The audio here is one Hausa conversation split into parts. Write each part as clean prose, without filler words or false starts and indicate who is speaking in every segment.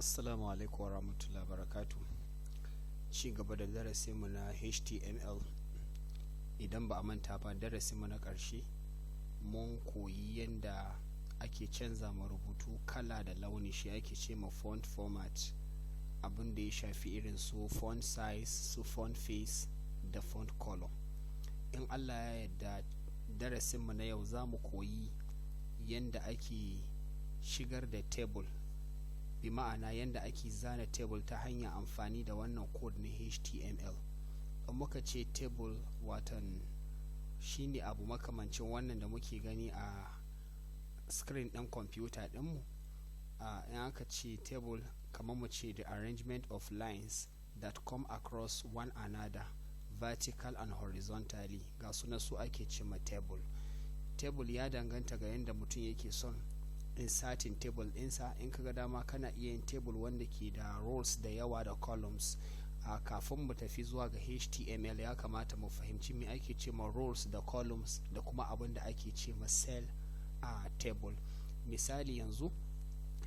Speaker 1: Assalamu alaikum wa rahmatullahi barakatu. Ci gaba da darasinmu na HTML. Idan ba a manta ba, darasinmu na ƙarshe mun koyi yadda ake canza ma rubutu kala da launi, shi ake ce ma font format, abin da ya shafi irin su font size, su font face da font color. In Allah ya yarda, darasinmu na yau za mu koyi yadda ake shigar da table, bi ma'ana yadda ake zana table ta hanyar amfani da wannan code na HTML. In muka ce table, watan shine abu makamancin wannan da muke gani a screen ɗin kwamfuta ɗinmu. In aka ce table, kamar mu ce the arrangement of lines that come across one another vertical and horizontally, ga suna su ake ce ma table. Table ya danganta ga yadda mutum yake son inserting table ɗinsa. In kaga dama kana iya yin table wanda ke da rows da yawa da columns. Kafin mu tafi zuwa ga HTML, ya kamata mu fahimci me ake ce ma rows da columns da kuma abin da ake ce ma cell a table. Misali, yanzu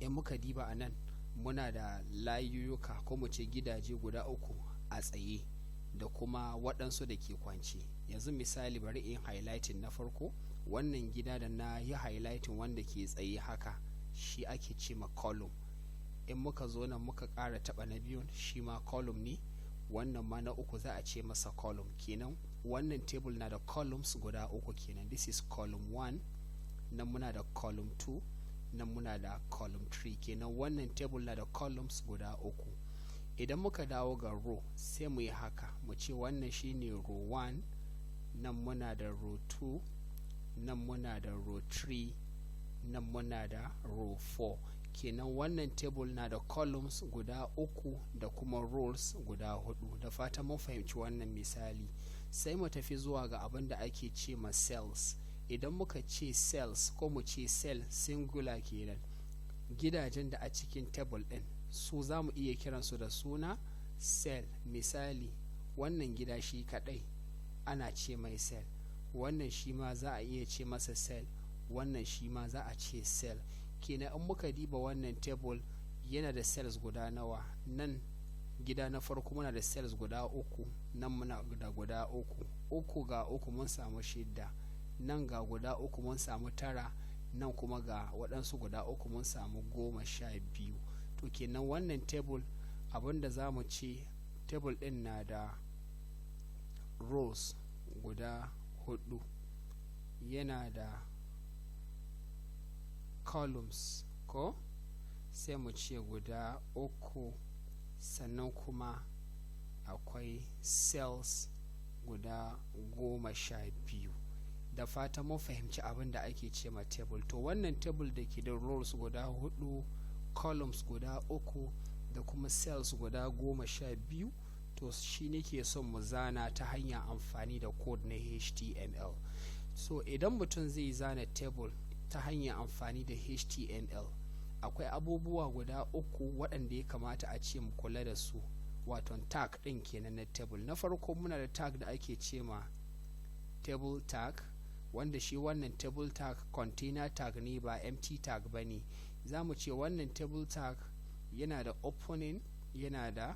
Speaker 1: in muka diba a nan, muna da layuka ko mu ce gidaje guda uku a tsaye da kuma waɗansu da ke kwance. Yanzu misali, bari in highlighting na farko. Wannan gida da na yi highlighting wanda ke tsaye haka, shi ake ce ma column. In muka zo nan muka ƙara taɓa na biyun, shi ma column ne. Wannan ma na uku za a ce masa column. Kenan wannan table na da columns guda uku kenan. This is column 1, nan muna da column 2, nan muna da column 3. Kenan wannan table na da columns guda uku. Idan muka dawo ga row, sai mu yi haka, mu ce wannan shine row 1, nan muna da row 2, nan muna da row 3, nan muna da row 4. Kenan wannan table na da columns guda uku da kuma rows guda hudu. Da fata mun fahimci wannan misali. Sai mu tafi zuwa ga abin da ake ce ma cells. Idan muka ce cells, ko mu ce cell singular kenan, gidajen da a cikin table din su za mu iya kiransu da suna cell. Misali, wannan gida shi kadai ana ce mai cell, wannan shi ma za a iya ce masa cell, wannan shi ma za a ce cell. Kenan in muka diba wannan table, yana da cells guda nawa? Nan gida na farko muna da cells guda uku, nan muna da guda uku, uku ga uku mun samu 6, nan ga guda uku mun samu 9, nan kuma ga waɗansu guda uku mun samu 12. To kenan wannan table, abinda za mu ce table ɗin na da rows guda 4, yana da columns, ko sai mu ce guda 3, sannan kuma akwai cells guda 12. Da fata mun fahimci abin da ake ce ma table. To wannan table da ke da rows guda 4, columns guda 3 da kuma cells guda 12, to shi ne ke son mu zana ta hanyar amfani da code na HTML. So idan mutum zai zana table ta hanyar amfani da HTML, akwai abubuwa guda 3 waɗanda ya kamata a ce mu kula da su, wato tag ɗin kenan na table. Na farko muna da tag da ake ce ma table tag, wanda shi wannan table tag container tag ne, ba empty tag ba ne. Za mu ce wannan table tag yana da opening, yana da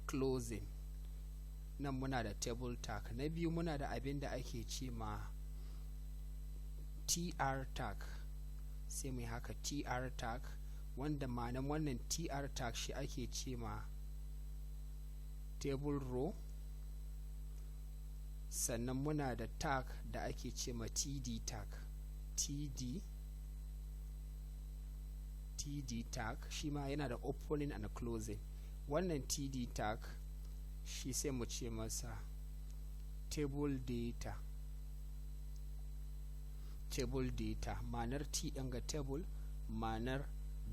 Speaker 1: closing. Nan muna da table tag. Na biyu muna da abin da ake ce ma tr tag. Sai mu yi haka, tr tag, wanda ma'anan wannan tr tag shi ake ce ma table row. Sannan muna da tag da ake ce ma td tag. td tag shi ma yana da opening and closing. Wannan td tag shi sai mu ce masa table data. Table data, ma'anar t ɗin ga table, ma'anar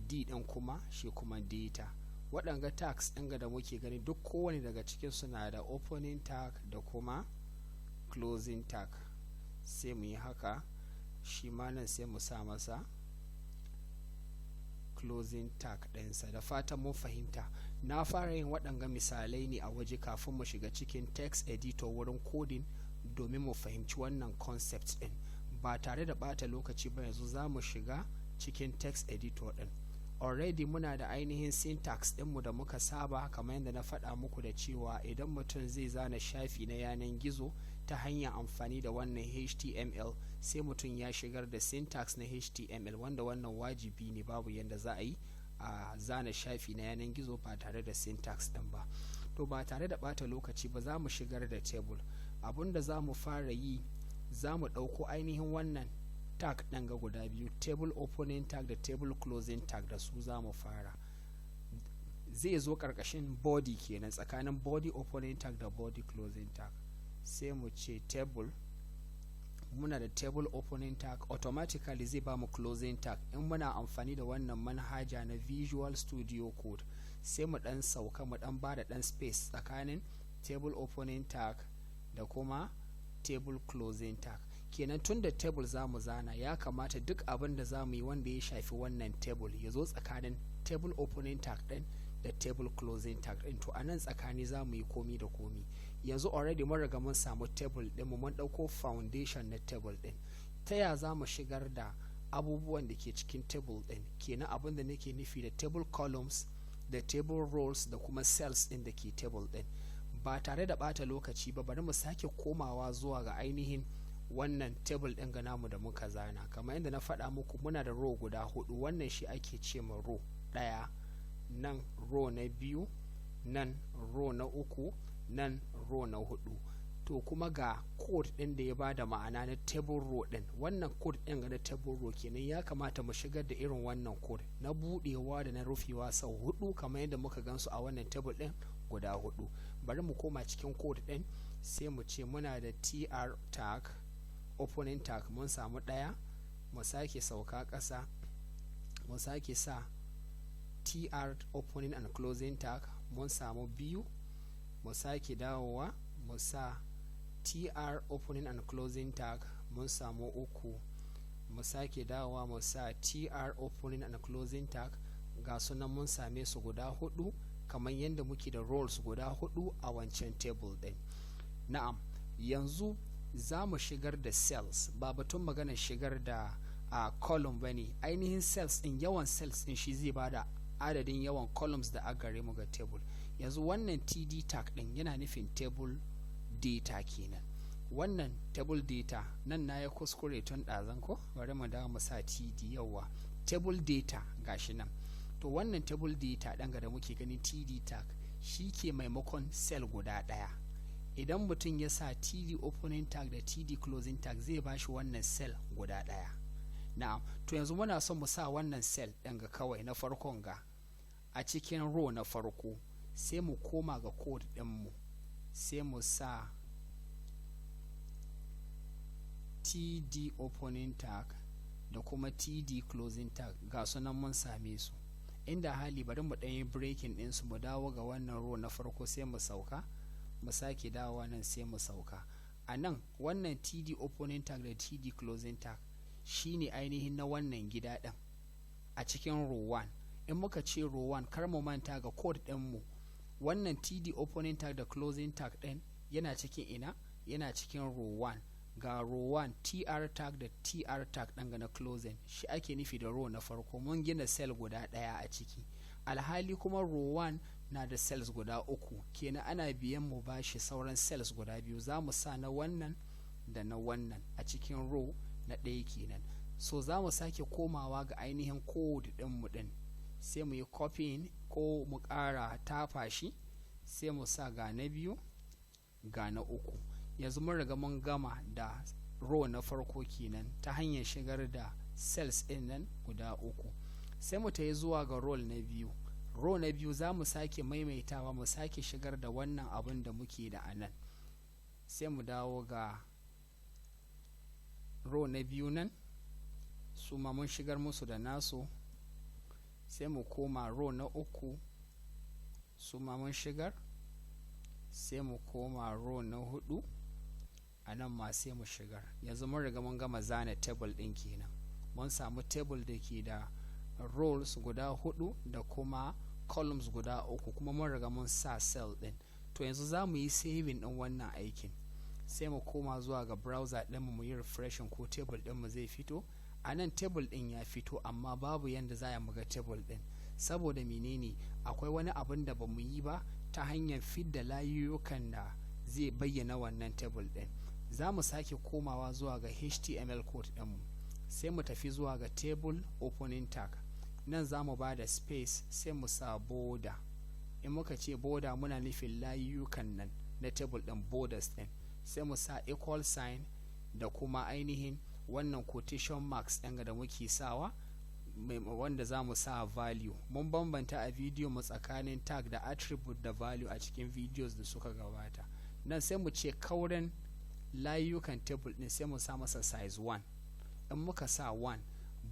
Speaker 1: d ɗin kuma shi kuma data. Waɗanga tags ɗin ga da muke gani, duk kowane daga cikin suna da opening tag da kuma closing tag. Sai mu yi haka, shi ma nan sai mu sa masa closing tag ɗinsa. Da fatan mun fahimta. Na fara yin waɗanga misalai ne a waje kafin mu shiga cikin text editor wurin coding, domin mu fahimci wannan concept ɗin. Ba tare da ɓata lokaci ba, yanzu za mu shiga cikin text editor ɗin. already muna da ainihin syntax ɗinmu da muka saba, kamar yadda na faɗa muku da cewa idan mutum zai zana shafi na yanan gizo ta hanyar amfani da wannan HTML, sai mutum ya shigar da syntax na HTML, wanda wannan wajibi ne, babu yadda za a yi a zana shafi na yanan gizo ba tare da syntax ɗin ba. To ba tare da ɓata lokaci ba, za mu shigar da table. Abinda za mu fara yi, za mu ɗauko ainihin wannan tag ɗin ga guda biyu, table opening tag da table closing tag, da su za mu fara. Zai zo ƙarƙashin body kenan, tsakanin body opening tag da body closing tag. Sai mu ce table, muna da table opening tag, automatically zai ba mu closing tag in muna amfani da wannan manhaja na Visual Studio Code. Sai mu ɗan sauka, mu ɗan ba da ɗan space tsakanin table opening tag da kuma table closing tag. Kenan tun da table za mu zana, ya kamata duk abin da za mu yi wanda ya shafi wannan table ya zo tsakanin table opening tag ɗin da table closing tag ɗin. To a nan tsakani za mu yi komi da komi. Yanzu already mun riga mun samu table ɗinmu, mun ɗauko foundation na table ɗin. Ta ya za mu shigar da abubuwan da ke cikin table ɗin? Kenan abin da nake nufi da table columns da table rows da kuma cells ɗin da ke table ɗin. Ba tare da ɓata lokaci ba, bari mu sake komawa zuwa ga ainihin wannan table ɗin ga namu da muka zana. Kamar yadda na faɗa muku, muna da row guda hudu, wannan shi ake ce ma row ɗaya, nan row na biyu, nan row na uku, nan row na hudu. To kuma ga code ɗin da ya bada ma'ana na table row ɗin, wannan code ɗin ga na table row kenan ya kamata mu shigar da irin wannan code na buɗewa da na rufewa sau hudu, kamar yadda muka gansu a wannan table ɗin guda hudu. Bari mu koma cikin code ɗin, sai mu ce muna da tr tag opening tag, mun samu ɗaya, mu sake sauka ƙasa, mu sake sa tr opening and closing tag, mun samu biyu, mu sake dawowa mu sa tr opening and closing tag, mun samu uku, mu sake dawowa mu sa tr opening and closing tag. Ga sunan mun same su guda hudu, kamar yadda muke da rows guda hudu a wancan table ɗin. Na'am, yanzu za mu shigar da cells, ba batun magana shigar da column ba ne. Ainihin cells ɗin, yawan cells ɗin shi zai bada adadin yawan columns da aka gare mu ga table. Yanzu wannan td tag ɗin yana nufin table data kenan. Wannan table data, nan na ya kuskure tun ɗazan ko, bari mu dawo mu sa td, yawa table data gashi nan. To wannan table data ɗan ga da muke ganin td tag, shi ke maimakon cell guda ɗaya. Idan mutum ya sa td opening tag da td closing tag, zai bashi wannan cell guda ɗaya. Na'am, to yanzu muna son mu sa wannan cell ɗin ga kawai na farkon ga a cikin row na farko. Sai mu koma ga code ɗinmu, sai mu sa td opening tag da kuma td closing tag, ga sunan mun same su. Inda hali bari mu ɗanyi breaking ɗinsu, mu dawo ga wannan row na farko, sai mu sauka, mu sake dawowa nan sai mu sauka. A nan wannan td opening tag da td closing tag shine ainihin na wannan gida ɗin a cikin row 1. In muka ce row 1, kar mu manta ga code ɗinmu, wannan td opening tag da closing tag ɗin yana cikin ina, yana cikin row 1. Ga row 1 tr tag da tr tag ɗin ga na closing, shi ake nufi da row na farko. Mun gina cell guda ɗaya a ciki, alhali kuma row 1 na da cells guda uku, kenan ana biyan mu bashi sauran cells guda biyu. Za mu sa na wannan da na wannan a cikin row na ɗaya kenan. So za mu sake komawa ga ainihin code ɗinmu ɗin, sai mu yi copying ko mu ƙara tafa shi, sai mu sa ga na biyu ga na uku. Yanzu mun riga mun gama da row na farko kenan ta hanyar shigar da cells ɗin nan guda uku. Sai mu tayi zuwa ga row na biyu. Row na biyu za mu sake maimaitawa, mu sake shigar da wannan abin da muke da a nan. Sai mu dawo ga row na biyu nan, su ma mun shigar musu da nasu. Sai mu koma row na uku, su ma mun shigar. Sai mu koma row na hudu, a nan ma sai mu shigar. Yanzu mun riga mun gama zana table ɗin kenan. Mun samu table da ke da rows guda hudu da kuma columns guda uku, kuma mun riga mun sa cell ɗin. To yanzu za mu yi saving ɗin wannan aikin. Sai mu koma zuwa ga browser ɗinmu, mu yi refreshing ko table ɗinmu zai fito. a nan table ɗin ya fito amma babu yanda za a muga table ɗin, saboda menene akwai wani abun da bamu yi ba ta hanyar fidda layukan da zai bayyana wannan table ɗin. za mu sake komawa zuwa ga HTML code ɗinmu, sai mu tafi zuwa ga table opening tag. nan za mu ba da space sai mu sa border. in muka ce border muna nufin layukan nan na table ɗin, borders ɗin. sai mu sa equal sign da kuma ainihin wannan quotation marks ɗin da muke sawa wanda za mu sa value. mun bambanta a video mu tsakanin tag da attribute da value a cikin videos da suka gabata. nan sai mu ce kaurin layukan table ɗin sai mu sa masa size 1. in muka sa 1,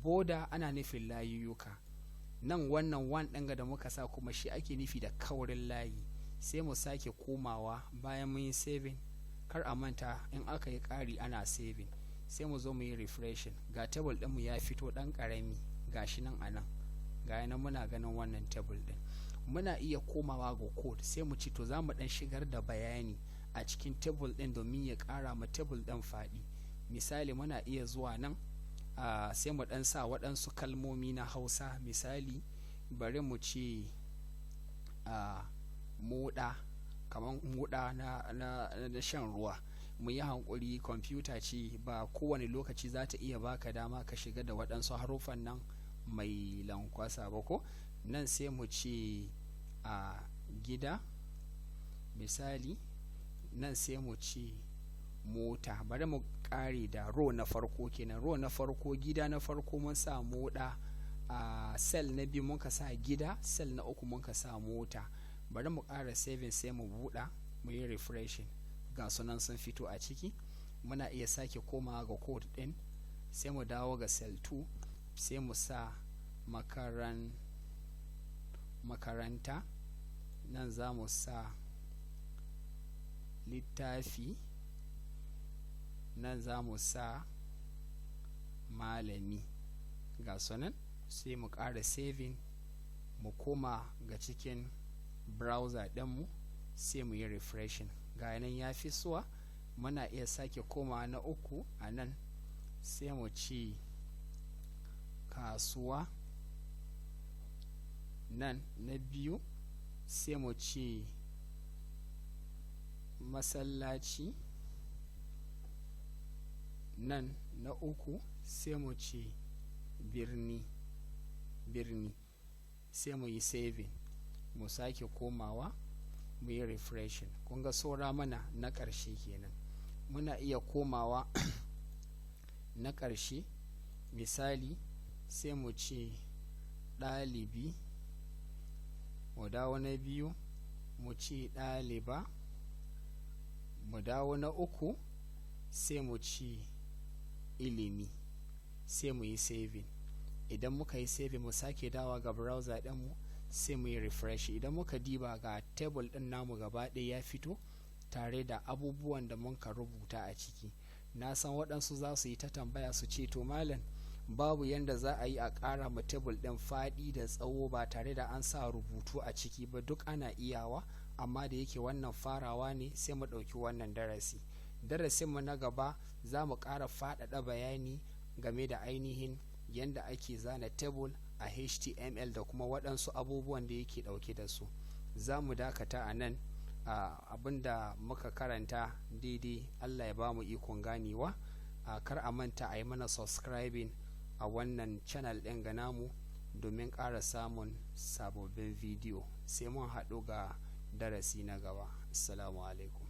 Speaker 1: border ana nufin layuka. nan wannan 1 ɗin da muka sa kuma shi ake nufi da kaurin layi. sai mu sake komawa bayan mun yi saving. kar a manta in aka yi ƙari ana saving. sai mu zo mu yi refreshing. ga table ɗinmu ya fito ɗan ƙarami gashi nan a nan, ga nan muna ganin wannan table ɗin. muna iya komawa ga code sai mu ci to za mu ɗan shigar da bayani a cikin table ɗin domin ya ƙara ma table ɗin faɗi. misali muna iya zuwa nan sai mu ɗan sa waɗansu kalmomi na Hausa. misali bari mu ce moɗa, kamar moɗa na shan ruwa. mu yi hankuri, kwamfuta ce ba kowane lokaci za ta iya baka dama ka shiga da waɗansu haruffan nan mai lankwasa ba ko. nan sai mu ce gida misali. nan sai mu ce mota. bari mu kare da row na farko kenan. row na farko gida na farko mun sa moda, cell na biyu mun ka sa gida, cell na uku mun ka sa mota. bari mu ƙara saving sai mu buɗa mu yi refreshing. ga sunan sun fito a ciki. muna iya sake komawa ga code ɗin sai mu dawo ga cell 2 sai mu sa makaranta. nan za mu sa littafi. nan za mu sa malami. ga sunan sai mu ƙara saving mu koma ga cikin browser ɗinmu sai mu yi refreshing. ga nan ya fi suwa. muna iya sake koma na uku a nan sai mu ci kasuwa. nan na biyu sai mu ci masallaci. nan na uku sai mu ci birni sai mu yi saving mu sake komawa mu yi refreshing. kun ga saura mana na ƙarshe kenan. muna iya komawa na ƙarshe misali sai mu ce ɗalibi. mu dawo na biyu mu ce ɗaliba. mu dawo na uku sai mu ci ilimi sai mu yi saving. idan muka yi saving mu sake dawa ga browser ɗinmu sai mu yi refresh. idan muka diba ga table ɗin namu gaba ɗaya ya fito tare da abubuwan da mun ka rubuta a ciki. na san waɗansu za su yi ta tambaya su ce to malam babu yanda za a yi a ƙara ma table ɗin faɗi da tsawo ba tare da an sa rubutu a ciki ba. duk ana iyawa, amma da yake wannan farawa ne sai mu ɗauki wannan darasi. darasinmu na gaba za mu ƙara faɗaɗa bayani game da ainihin yanda ake zana table a HTML da kuma waɗansu abubuwan da yake ɗauke da su. za mu dakata a nan. abinda muka karanta daidai Allah ya ba mu ikon ganewa. kar a manta a yi mana subscribing a wannan channel ɗin ga namu domin ƙara samun sababbin video. sai mun haɗu ga darasi na gaba. Assalamu alaikum.